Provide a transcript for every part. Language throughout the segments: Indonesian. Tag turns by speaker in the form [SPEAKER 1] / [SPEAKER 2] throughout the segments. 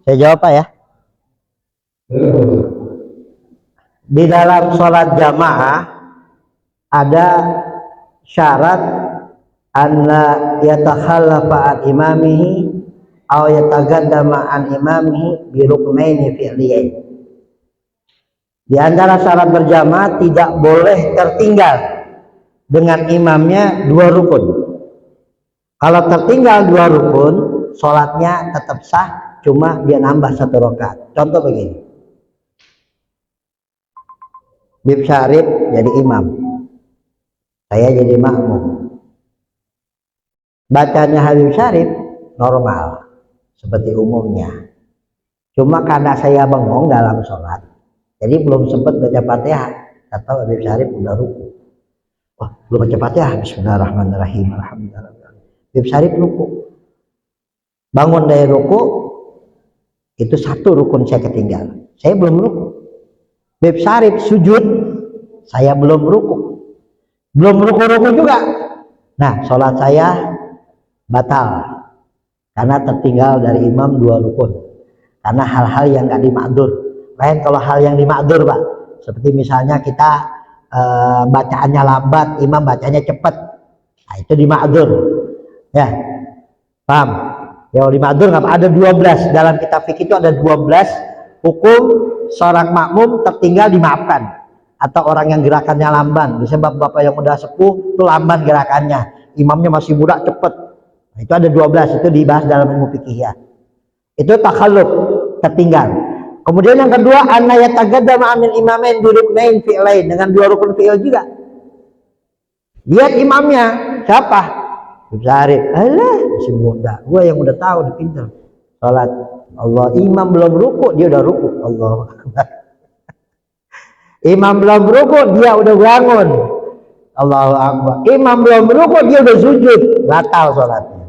[SPEAKER 1] Saya jawab Pak ya. Di dalam sholat jamaah ada syarat anna yatakhallafa an imamihi aw yatagaddama an imamihi bi ruknaini fi'liyain. Di antara syarat berjamaah tidak boleh tertinggal dengan imamnya 2 rukun. Kalau tertinggal 2 rukun, sholatnya tetap sah, cuma dia nambah 1 rakaat. Contoh begini, Bib Syarif jadi imam, saya jadi makmum. Bacanya Habib Syarif normal seperti umumnya, cuma karena saya bengong dalam sholat, jadi belum sempat baca Fatihah atau Habib Syarif udah ruku. Wah, belum baca Fatihah, Bismillahirrahmanirrahim, alhamdulillah. Habib Syarif ruku, bangun dari ruku, itu 1 rukun saya ketinggalan, saya belum ruku. Habib Syarif sujud, saya belum ruku juga. Nah, sholat saya batal karena tertinggal dari imam 2 rukun, karena hal-hal yang gak dimakdur. Lain kalau hal yang dimakdur Pak, seperti misalnya kita bacaannya lambat, imam bacanya cepat, nah itu dimakdur ya, paham ya? Dimakdur nggak ada 12 dalam kitab fikih, itu ada 12 hukum seorang makmum tertinggal dimaafkan, atau orang yang gerakannya lamban, biasanya bapak-bapak yang udah sepuh itu lamban gerakannya, imamnya masih muda cepet. Nah, itu ada 12, itu dibahas dalam ilmu fikih ya. Itu takhalluf, tertinggal. Kemudian yang kedua, anna yatagaddama amil imamain bi ruknain fi'lain, dengan 2 rukun fi'il juga. Lihat imamnya siapa? Habib Syarif. Alah, masih muda, gua yang udah tahu, udah pintar salat. Allah, imam belum ruku dia udah ruku. Allah. Imam belum ruku dia udah bangun. Allahu Akbar. Imam belum ruku dia udah sujud, batal sholatnya.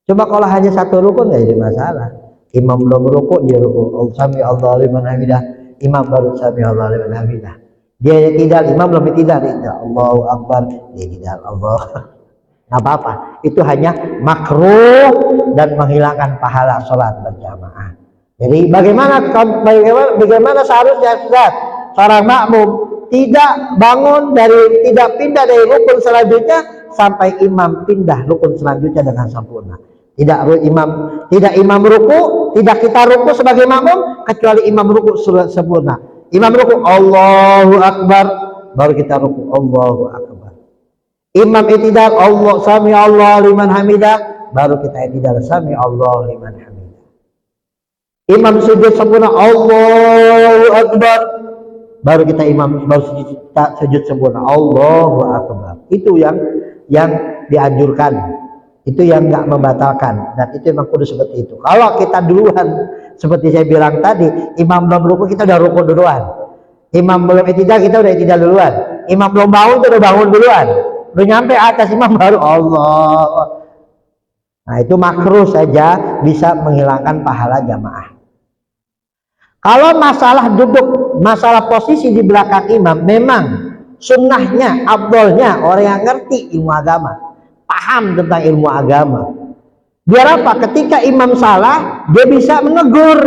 [SPEAKER 1] Coba kalau hanya 1 rukun nggak jadi masalah. Imam belum ruku dia ruku, sami Allahu liman hamidah, imam baru sami Allahu liman hamidah. Dia tidak, imam belum tidak, Allahu Akbar, dia tidak, Allah. Nggak apa-apa, itu hanya makruh dan menghilangkan pahala sholat berjamaah. Jadi bagaimana seharusnya seorang makmum tidak pindah dari rukun selanjutnya sampai imam pindah rukun selanjutnya dengan sempurna. Tidak imam ruku, tidak kita ruku sebagai makmum kecuali imam ruku sempurna. Imam ruku Allahu Akbar, baru kita ruku Allahu Akbar. Imam i'tidal Allah sami Allah liman hamidah, baru kita i'tidal sami Allah liman hamidah. Imam sujud sempurna Allahu Akbar, baru kita sujud sempurna Allahu Akbar. Itu yang dianjurkan, itu yang nggak membatalkan, dan itu memang kudu seperti itu. Kalau kita duluan, seperti saya bilang tadi, imam belum ruku kita udah ruku duluan, imam belum i'tidal kita udah i'tidal duluan, imam belum bangun kita udah bangun duluan, udah nyampe atas imam baru Allah. Nah, itu makruh saja, bisa menghilangkan pahala jamaah. Kalau masalah duduk, masalah posisi di belakang imam, memang sunnahnya, afdolnya orang yang ngerti ilmu agama, paham tentang ilmu agama. Biar apa? Ketika imam salah, dia bisa menegur.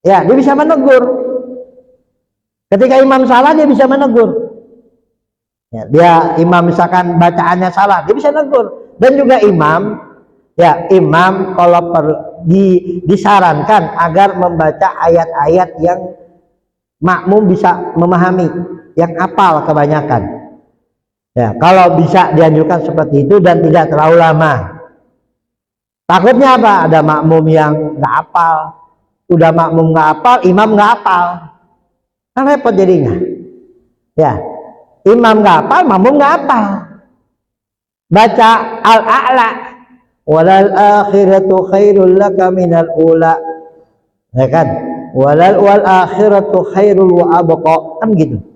[SPEAKER 1] Ya, dia bisa menegur. Ketika imam salah, dia bisa menegur. Ya, imam misalkan bacaannya salah, dia bisa menegur. Dan juga imam kalau disarankan agar membaca ayat-ayat yang makmum bisa memahami, yang hafal kebanyakan. Ya, kalau bisa dianjurkan seperti itu dan tidak terlalu lama. Takutnya apa? Ada makmum yang nggak hafal, udah makmum nggak hafal, imam nggak hafal, kan repot jadinya. Ya, imam nggak hafal, makmum nggak hafal. Baca al-a'la, walal akhiratu khairul laka minal ula, ya kan? Wal akhiratu khairul wa abqa, kan gitu.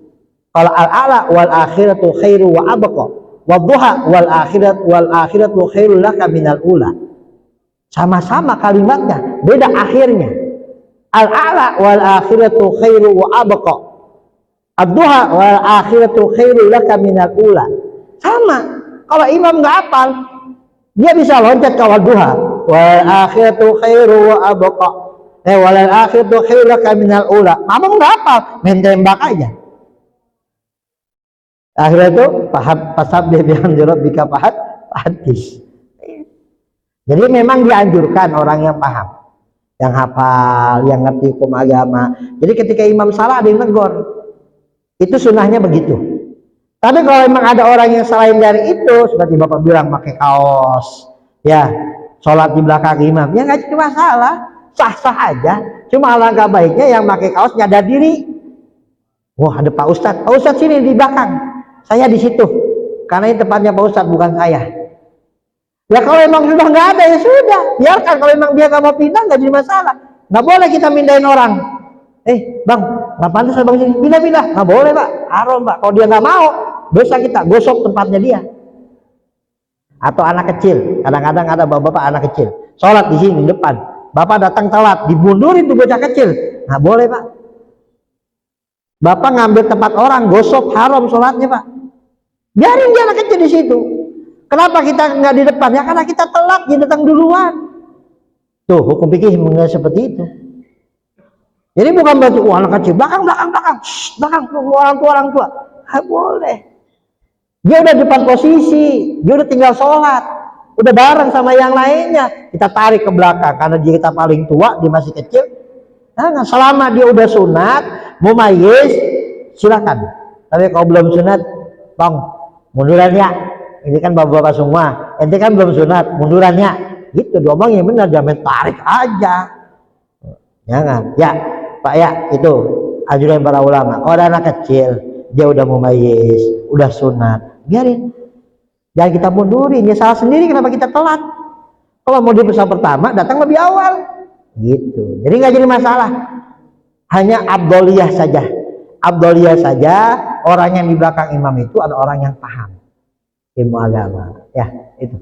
[SPEAKER 1] Kalau al-a'la wal akhiratu khairu wa abqa, wadduha wal akhiratu khairul laka minal ula. Sama-sama kalimatnya, beda akhirnya. Al-a'la wal akhiratu khairu wa abqa, ad-duha wal akhiratu khairul laka minal ula. Sama. Kalau imam nggak hafal, Dia bisa loncat ke awal duha. Wal akhiratu khairu wa abqa. Wal akhiratu khairu minal ula. Mamang udah apa? Main tembak aja. Akhirnya itu pasabih bihamdi rabbika fahadis. Jadi memang dianjurkan orang yang paham, yang hafal, yang ngerti hukum agama. Jadi ketika imam salah ada yang negor. Itu sunnahnya begitu. Tapi kalau memang ada orang yang selain dari itu, seperti Bapak bilang pakai kaos, ya sholat di belakang imam, ya nggak jadi masalah, sah-sah aja. Cuma alangkah baiknya yang pakai kaos nyadar diri. Wah, ada Pak Ustadz sini di belakang, saya di situ, karena ini tempatnya Pak Ustadz bukan saya. Ya kalau emang sudah nggak ada ya sudah, biarkan. Kalau emang dia nggak mau pindah nggak jadi masalah. Nggak boleh kita mindahin orang. Bang, nggak pantas bang sini, pindah, nggak boleh pak, haram pak. Kalau dia nggak mau, dosa kita, gosok tempatnya dia. Atau anak kecil, kadang-kadang ada bapak-bapak anak kecil, sholat di sini di depan, bapak datang telat, dibundurin tuh bocah kecil, nggak boleh pak. Bapak ngambil tempat orang, gosok, haram sholatnya pak. Biarin dia anak kecil di situ. Kenapa kita nggak di depan? Ya karena kita telat, dia datang duluan. Tuh hukum fikih mengenai seperti itu. Jadi bukan berarti anak kecil belakang, orang tua. Nggak boleh. Dia udah depan posisi, dia udah tinggal sholat, udah bareng sama yang lainnya. Kita tarik ke belakang karena dia kita paling tua, dia masih kecil. Nah, selama dia udah sunat, mumayyiz, silakan. Tapi kalau belum sunat, bang, munduran ya. Ini kan bapak-bapak semua, ente kan belum sunat, mundurannya. Gitu, diomongin benar, jangan tarik aja. Jangan, ya Pak ya, itu anjuran para ulama. Kalau ada anak kecil, dia udah mumayyiz, udah sunat, biarin. Jangan kita mundurin, ya salah sendiri kenapa kita telat. Kalau mau di pesawat pertama, datang lebih awal. Gitu, jadi nggak jadi masalah. Hanya abdoliyah saja. Abdoliyah saja, orang yang di belakang imam itu ada orang yang paham ilmu agama, ya itu.